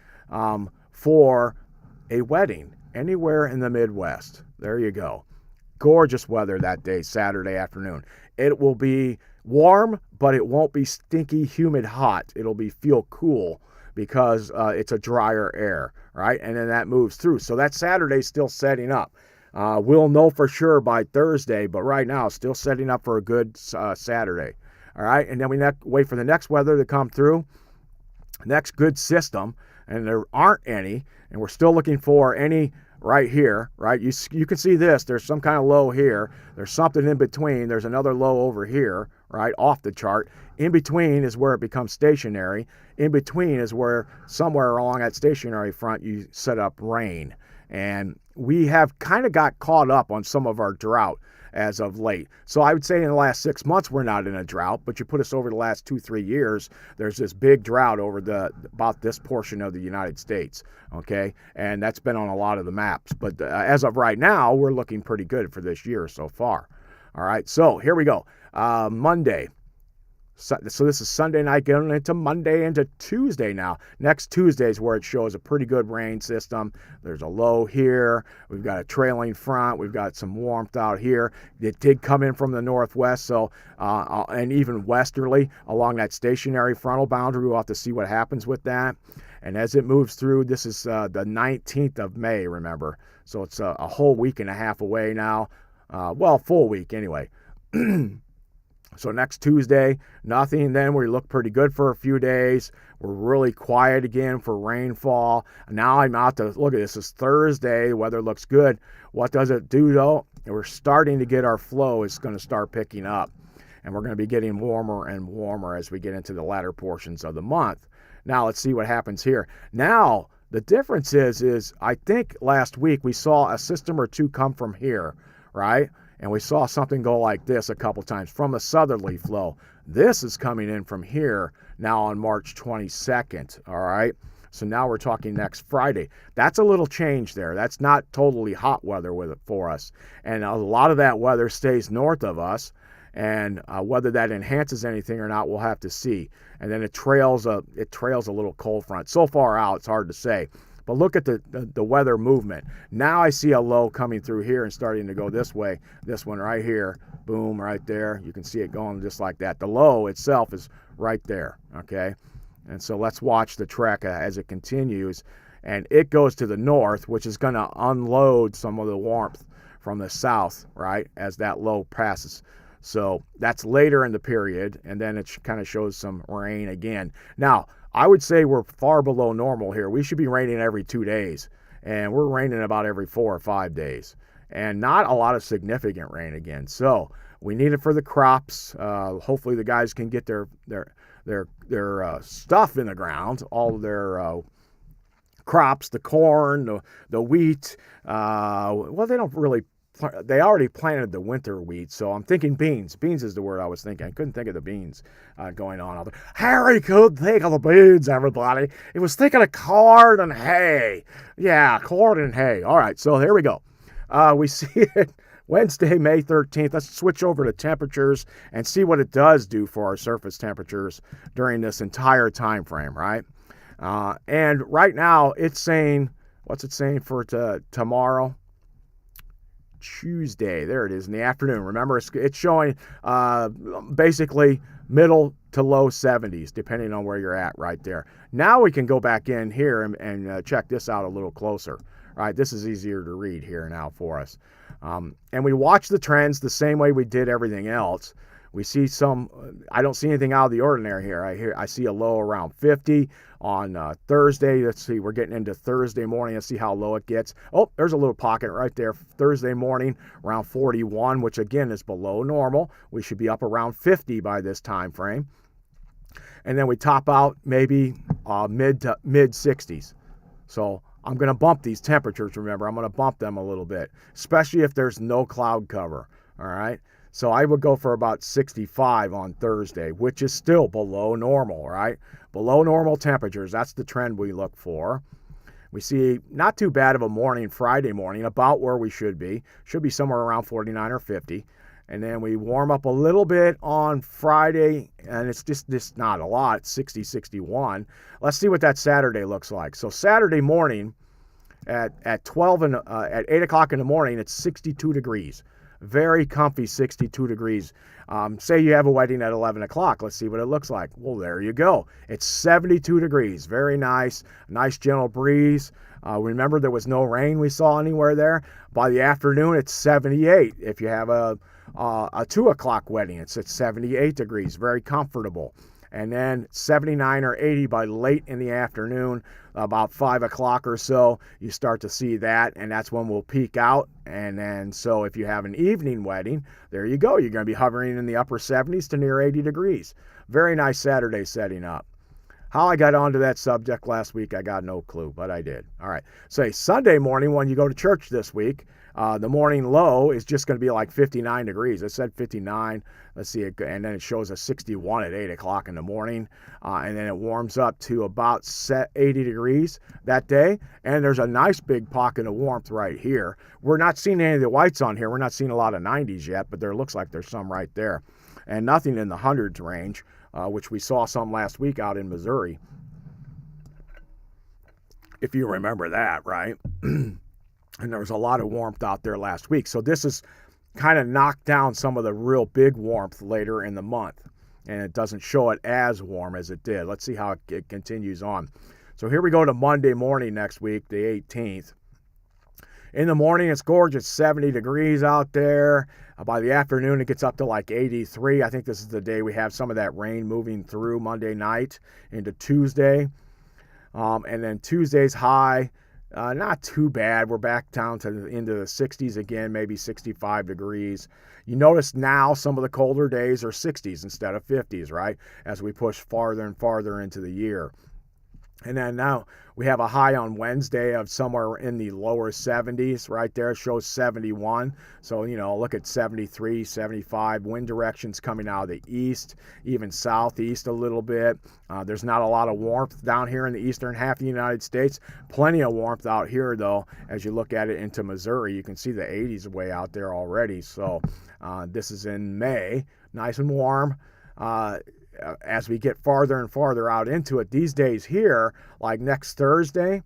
for a wedding anywhere in the Midwest. There you go. Gorgeous weather that day, Saturday afternoon. It will be warm, but it won't be stinky, humid, hot. It'll be feel cool because it's a drier air, right? And then that moves through. So that Saturday's still setting up. We'll know for sure by Thursday, but right now, still setting up for a good Saturday. All right, and then we wait for the next weather to come through, next good system, and there aren't any, and we're still looking for any right here, right? You can see this. There's some kind of low here. There's something in between. There's another low over here, right, off the chart. In between is where it becomes stationary. In between is where somewhere along that stationary front you set up rain. And we have kind of got caught up on some of our drought as of late. So I would say in the last 6 months, we're not in a drought, but you put us over the last 2-3 years, there's this big drought over about this portion of the United States. Okay. And that's been on a lot of the maps, but as of right now, we're looking pretty good for this year so far. All right. So here we go. Monday. So this is Sunday night going into Monday into Tuesday now. Next Tuesday is where it shows a pretty good rain system. There's a low here. We've got a trailing front. We've got some warmth out here. It did come in from the northwest, so and even westerly along that stationary frontal boundary. We'll have to see what happens with that. And as it moves through, this is the 19th of May, remember. So it's a whole week and a half away now. Well, full week anyway. So next Tuesday, nothing. Then we look pretty good for a few days. We're really quiet again for rainfall. Now I'm out to look at this. It's Thursday. Weather looks good. What does it do though? We're starting to get our flow is going to start picking up. And we're going to be getting warmer and warmer as we get into the latter portions of the month. Now let's see what happens here. Now the difference is I think last week we saw a system or two come from here, right? And we saw something go like this a couple times from a southerly flow. This is coming in from here now on March 22nd, all right? So now we're talking next Friday. That's a little change there. That's not totally hot weather with it for us. And a lot of that weather stays north of us. And whether that enhances anything or not, we'll have to see. And then it trails a little cold front. So far out, it's hard to say. But look at the weather movement. Now I see a low coming through here and starting to go this way. This one right here, boom, right there. You can see it going just like that. The low itself is right there, okay? And so let's watch the trek as it continues. And it goes to the north, which is going to unload some of the warmth from the south, right, as that low passes. So that's later in the period, and then it kind of shows some rain again. Now, I would say we're far below normal here. We should be raining every 2 days, and we're raining about every 4 or 5 days, and not a lot of significant rain again. So we need it for the crops. Hopefully the guys can get their stuff in the ground, all of their crops, the corn, the wheat. Well, they don't really. They already planted the winter wheat, so I'm thinking beans. Beans is the word I was thinking. I couldn't think of the beans going on out there. Harry could think of the beans, everybody. He was thinking of corn and hay. Yeah, corn and hay. All right, so here we go. We see it Wednesday, May 13th. Let's switch over to temperatures and see what it does do for our surface temperatures during this entire time frame, right? And right now, it's saying, what's it saying for tomorrow? Tuesday. There it is in the afternoon. Remember, it's showing basically middle to low 70s, depending on where you're at right there. Now we can go back in here and check this out a little closer. All right, this is easier to read here now for us. And we watch the trends the same way we did everything else. We see I don't see anything out of the ordinary here. I see a low around 50 on Thursday. Let's see, we're getting into Thursday morning. Let's see how low it gets. Oh, there's a little pocket right there. Thursday morning around 41, which again is below normal. We should be up around 50 by this time frame. And then we top out maybe mid 60s. So I'm going to bump these temperatures, remember. I'm going to bump them a little bit, especially if there's no cloud cover, all right? So I would go for about 65 on Thursday, which is still below normal, right? Below normal temperatures. That's the trend we look for. We see not too bad of a morning, Friday morning, about where we should be. Should be somewhere around 49 or 50. And then we warm up a little bit on Friday, and it's just not a lot, 60, 61. Let's see what that Saturday looks like. So Saturday morning at 12 and at 8 o'clock in the morning, it's 62 degrees. Very comfy 62 degrees. Say you have a wedding at 11 o'clock. Let's see what it looks like. Well, there you go. It's 72 degrees. Very nice. Nice gentle breeze. Remember, there was no rain we saw anywhere there. By the afternoon, it's 78. If you have a 2 o'clock wedding, it's at 78 degrees. Very comfortable. And then 79 or 80 by late in the afternoon, about 5 o'clock or so, you start to see that, and that's when we'll peak out. And then, so if you have an evening wedding, there you go. You're going to be hovering in the upper 70s to near 80 degrees. Very nice Saturday setting up. How I got onto that subject last week, I got no clue, but I did. All right. Say Sunday morning when you go to church this week, the morning low is just going to be like 59 degrees. It said 59. Let's see. And then it shows a 61 at 8 o'clock in the morning. And then it warms up to about 80 degrees that day. And there's a nice big pocket of warmth right here. We're not seeing any of the whites on here. We're not seeing a lot of 90s yet, but there looks like there's some right there. And nothing in the hundreds range, which we saw some last week out in Missouri. If you remember that, right? And there was a lot of warmth out there last week. So this has kind of knocked down some of the real big warmth later in the month. And it doesn't show it as warm as it did. Let's see how it continues on. So here we go to Monday morning next week, the 18th. In the morning, it's gorgeous, 70 degrees out there. By the afternoon, it gets up to like 83. I think this is the day we have some of that rain moving through Monday night into Tuesday. And then Tuesday's high. Not too bad. We're back down to into the 60s again, maybe 65 degrees. You notice now some of the colder days are 60s instead of 50s, right? As we push farther and farther into the year. And then now we have a high on Wednesday of somewhere in the lower 70s. Right there shows 71. So, look at 73, 75. Wind directions coming out of the east, even southeast a little bit. There's not a lot of warmth down here in the eastern half of the United States. Plenty of warmth out here, though. As you look at it into Missouri, you can see the 80s way out there already. So this is in May. Nice and warm. As we get farther and farther out into it, these days here, like next Thursday,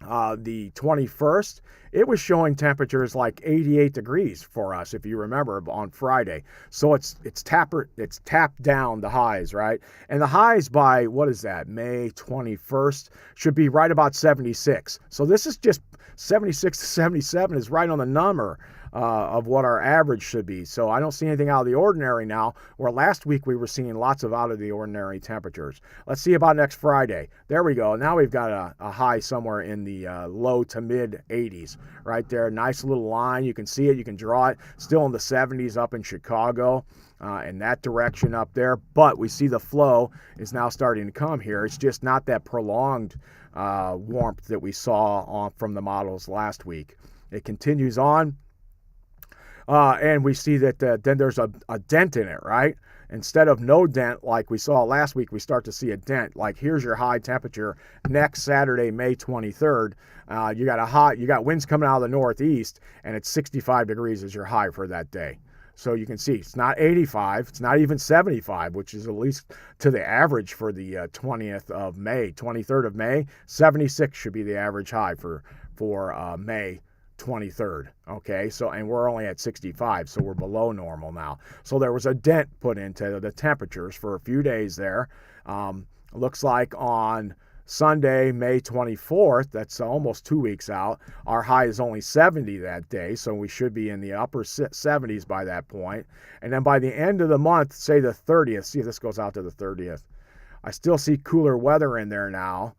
the 21st, it was showing temperatures like 88 degrees for us, if you remember, on Friday. So it's tapped down the highs, right? And the highs by, what is that, May 21st, should be right about 76. So this is just 76 to 77 is right on the number of what our average should be. So I don't see anything out of the ordinary now, where last week we were seeing lots of out of the ordinary temperatures. Let's see about next Friday. There we go. Now we've got a high somewhere in the low to mid 80s right there. Nice little line. You can see it. You can draw it. Still in the 70s up in Chicago. In that direction up there. But we see the flow is now starting to come here. It's just not that prolonged warmth that we saw from the models last week. It continues on. And we see that then there's a dent in it, right? Instead of no dent like we saw last week, we start to see a dent. Like here's your high temperature next Saturday, May 23rd. You got winds coming out of the northeast, and it's 65 degrees is your high for that day. So you can see it's not 85, it's not even 75, which is at least to the average for the 20th of May, 23rd of May. 76 should be the average high for May 23rd. Okay, so and we're only at 65, so we're below normal now. So there was a dent put into the temperatures for a few days there. Looks like on Sunday, May 24th, that's almost 2 weeks out, our high is only 70 that day, so we should be in the upper 70s by that point. And then by the end of the month, say the 30th, see if this goes out to the 30th, I still see cooler weather in there now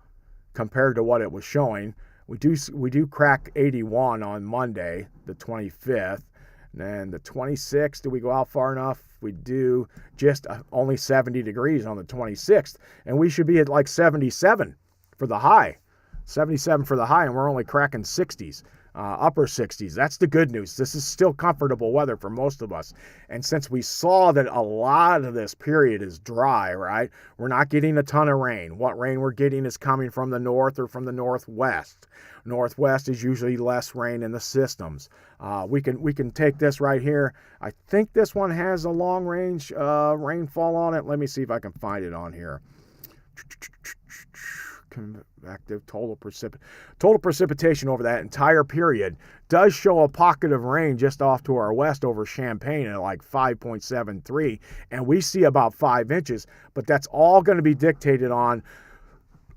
compared to what it was showing. We do crack 81 on Monday, the 25th. And then the 26th, do we go out far enough? We do just only 70 degrees on the 26th. And we should be at like 77 for the high. 77 for the high, and we're only cracking 60s. upper 60s. That's the good news. This is still comfortable weather for most of us. And since we saw that a lot of this period is dry, right, we're not getting a ton of rain. What rain we're getting is coming from the north or from the northwest. Northwest is usually less rain in the systems. We can take this right here. I think this one has a long range rainfall on it. Let me see if I can find it on here. Convective total precipitation over that entire period does show a pocket of rain just off to our west over Champaign at like 5.73, and we see about 5 inches, but that's all going to be dictated on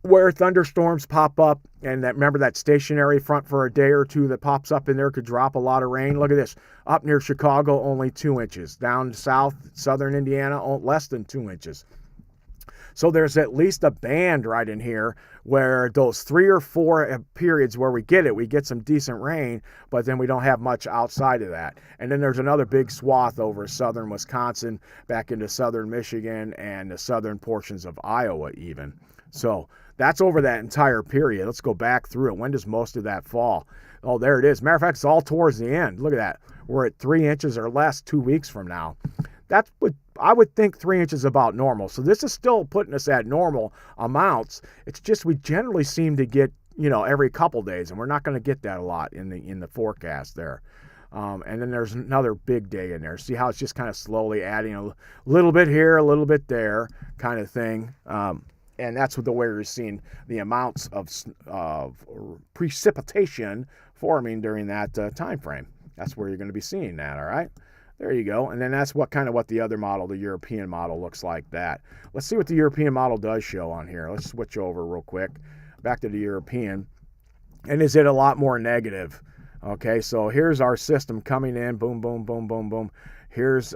where thunderstorms pop up. And that, remember that stationary front for a day or two that pops up in there could drop a lot of rain. Look at this. Up near Chicago, only 2 inches. Down south, southern Indiana, less than 2 inches. So there's at least a band right in here where those 3 or 4 periods where we get some decent rain, but then we don't have much outside of that. And then there's another big swath over southern Wisconsin, back into southern Michigan, and the southern portions of Iowa even. So that's over that entire period. Let's go back through it. When does most of that fall? Oh, there it is. Matter of fact, it's all towards the end. Look at that. We're at 3 inches or less 2 weeks from now. That's what I would think 3 inches about normal. So this is still putting us at normal amounts. It's just we generally seem to get, every couple days, and we're not going to get that a lot in the forecast there. And then there's another big day in there. See how it's just kind of slowly adding a little bit here, a little bit there kind of thing. And that's the way we're seeing the amounts of precipitation forming during that time frame. That's where you're going to be seeing that, all right? There you go. And then that's what the other model, the European model, looks like that. Let's see what the European model does show on here. Let's switch over real quick. Back to the European. And is it a lot more negative? Okay, so here's our system coming in. Boom, boom, boom, boom, boom. Here's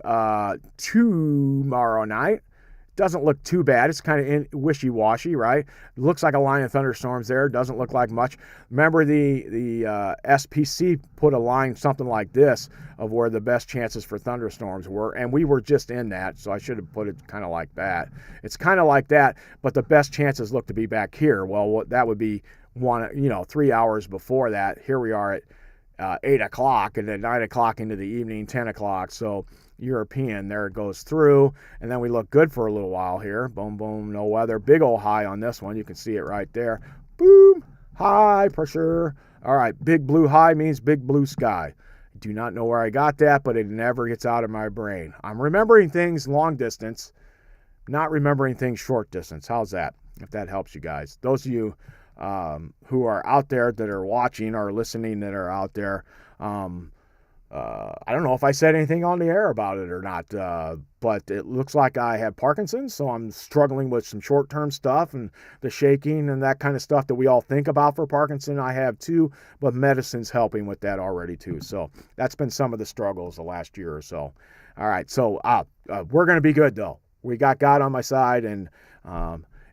tomorrow night. Doesn't look too bad. It's kind of wishy-washy, right? It looks like a line of thunderstorms there. Doesn't look like much. Remember the SPC put a line something like this of where the best chances for thunderstorms were, and we were just in that, so I should have put it kind of like that. It's kind of like that, but the best chances look to be back here. Well, that would be 3 hours before that. Here we are at 8 o'clock, and then 9 o'clock into the evening, 10 o'clock. So European, there it goes through, and then we look good for a little while here. Boom, boom, no weather. Big old high on this one. You can see it right there. Boom, high pressure. All right, big blue high means big blue sky. I do not know where I got that, but it never gets out of my brain. I'm remembering things long distance, not remembering things short distance. How's that? If that helps you guys. Those of you who are out there that are watching or listening that are out there, I don't know if I said anything on the air about it or not, but it looks like I have Parkinson's, so I'm struggling with some short-term stuff and the shaking and that kind of stuff that we all think about for Parkinson. I have too, but medicine's helping with that already too. So that's been some of the struggles the last year or so. All right, so we're going to be good though. We got God on my side, and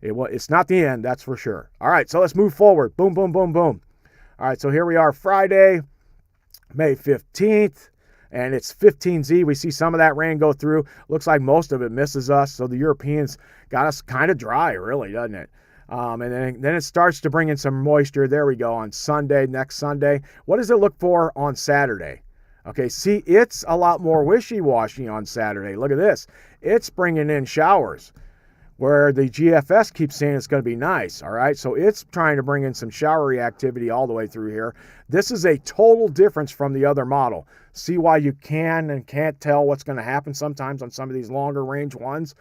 it's not the end, that's for sure. All right, so let's move forward. Boom, boom, boom, boom. All right, so here we are, Friday, May 15th, and it's 15Z. We see some of that rain go through. Looks like most of it misses us, so the Europeans got us kind of dry, really, doesn't it? And then it starts to bring in some moisture. There we go on Sunday, next Sunday. What does it look for on Saturday? Okay, see, it's a lot more wishy-washy on Saturday. Look at this. It's bringing in showers, where the GFS keeps saying it's going to be nice, all right? So it's trying to bring in some showery activity all the way through here. This is a total difference from the other model. See why you can and can't tell what's going to happen sometimes on some of these longer range ones.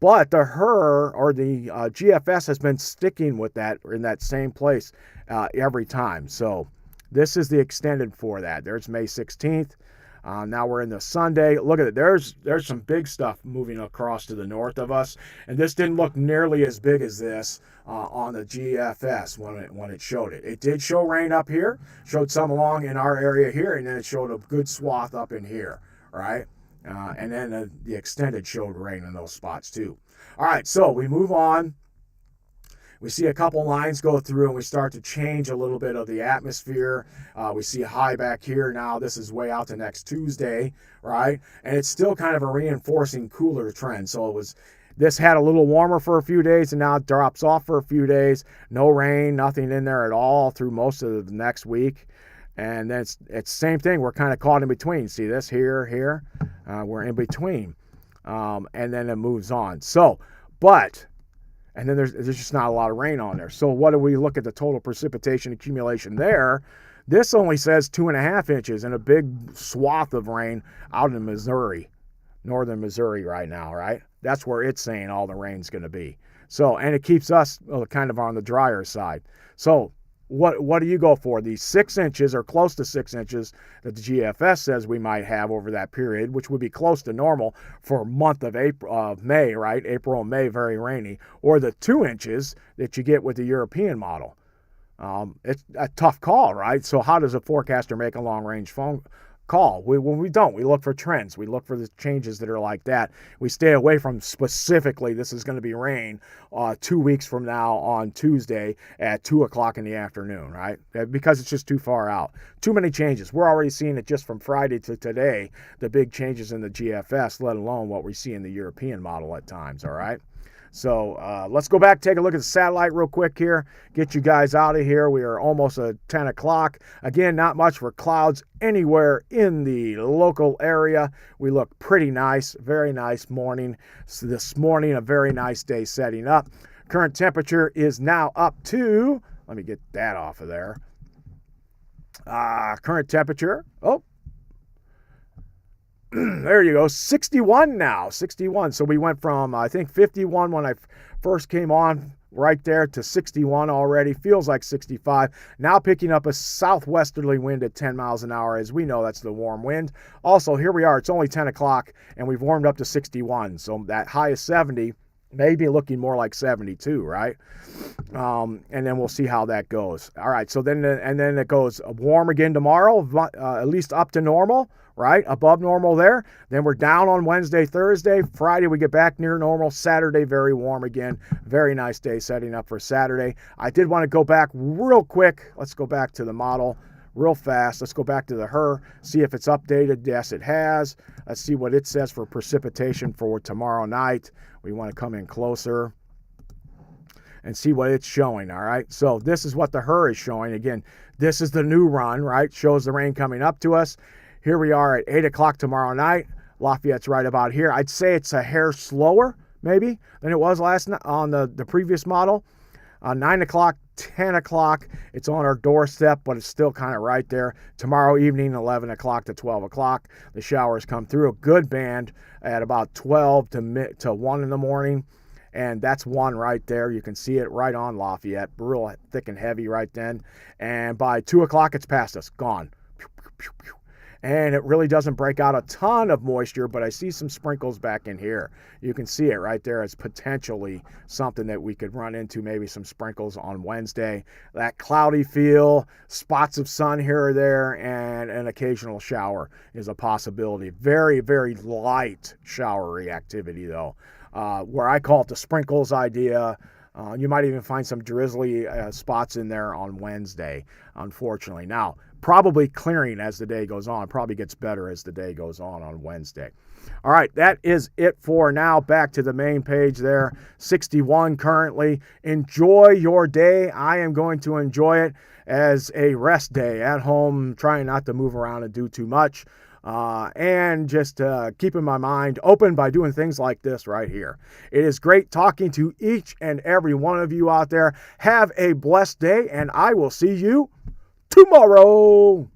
But the GFS has been sticking with that in that same place every time. So this is the extended for that. There's May 16th. Now we're in the Sunday. Look at it. There's some big stuff moving across to the north of us, and this didn't look nearly as big as this on the GFS when it showed it. It did show rain up here, showed some along in our area here, and then it showed a good swath up in here, right? And then the extended showed rain in those spots too. All right, so we move on. We see a couple lines go through, and we start to change a little bit of the atmosphere. We see a high back here now. This is way out to next Tuesday, right? And it's still kind of a reinforcing cooler trend. So this had a little warmer for a few days, and now it drops off for a few days. No rain, nothing in there at all through most of the next week. And then it's the same thing. We're kind of caught in between. See this here. We're in between. And then it moves on. So, and then there's just not a lot of rain on there. So what do we look at the total precipitation accumulation there? This only says 2.5 inches and a big swath of rain out in Missouri, northern Missouri right now, right? That's where it's saying all the rain's going to be. So, and it keeps us kind of on the drier side. So what do you go for? These 6 inches or close to 6 inches that the GFS says we might have over that period, which would be close to normal for a month of May, right? April and May, very rainy, or the 2 inches that you get with the European model. It's a tough call, right? So how does a forecaster make a long-range phone call? We don't. We look for trends. We look for the changes that are like that. We stay away from specifically this is going to be rain 2 weeks from now on Tuesday at 2 o'clock in the afternoon, right? Because it's just too far out. Too many changes. We're already seeing it just from Friday to today, the big changes in the GFS, let alone what we see in the European model at times, all right? So let's go back, take a look at the satellite real quick here, get you guys out of here. We are almost at 10 o'clock. Again, not much for clouds anywhere in the local area. We look pretty nice, very nice morning. So this morning, a very nice day setting up. Current temperature is now up to, let me get that off of there. Current temperature, there you go, 61 now, 61. So we went from, I think, 51 when I first came on right there to 61 already. Feels like 65. Now picking up a southwesterly wind at 10 miles an hour. As we know, that's the warm wind. Also, here we are. It's only 10 o'clock, and we've warmed up to 61. So that high is 70. Maybe looking more like 72, right? And then we'll see how that goes. All right, so then it goes warm again tomorrow, at least up to normal, right? Above normal there. Then we're down on Wednesday, Thursday. Friday, we get back near normal. Saturday, very warm again. Very nice day setting up for Saturday. I did want to go back real quick. Let's go back to the model real fast. Let's go back to the HRRR, see if it's updated. Yes, it has. Let's see what it says for precipitation for tomorrow night. We want to come in closer and see what it's showing, all right? So this is what the HRRR is showing. Again, this is the new run, right? Shows the rain coming up to us. Here we are at 8 o'clock tomorrow night. Lafayette's right about here. I'd say it's a hair slower, maybe, than it was last night on the previous model. 9 o'clock, 10 o'clock, it's on our doorstep, but it's still kind of right there. Tomorrow evening, 11 o'clock to 12 o'clock, the showers come through. A good band at about 12 to 1 in the morning. And that's one right there. You can see it right on Lafayette, real thick and heavy right then. And by 2 o'clock, it's past us, gone. Pew, pew, pew, pew. And it really doesn't break out a ton of moisture, but I see some sprinkles back in here. You can see it right there as potentially something that we could run into, maybe some sprinkles on Wednesday. That cloudy feel, spots of sun here or there, and an occasional shower is a possibility. Very, very light showery activity, though. Where I call it the sprinkles idea. You might even find some drizzly spots in there on Wednesday, unfortunately. Now, probably clearing as the day goes on. Probably gets better as the day goes on Wednesday. All right, that is it for now. Back to the main page there. 61 currently. Enjoy your day. I am going to enjoy it as a rest day at home, trying not to move around and do too much. And just keeping my mind open by doing things like this right here. It is great talking to each and every one of you out there. Have a blessed day, and I will see you tomorrow.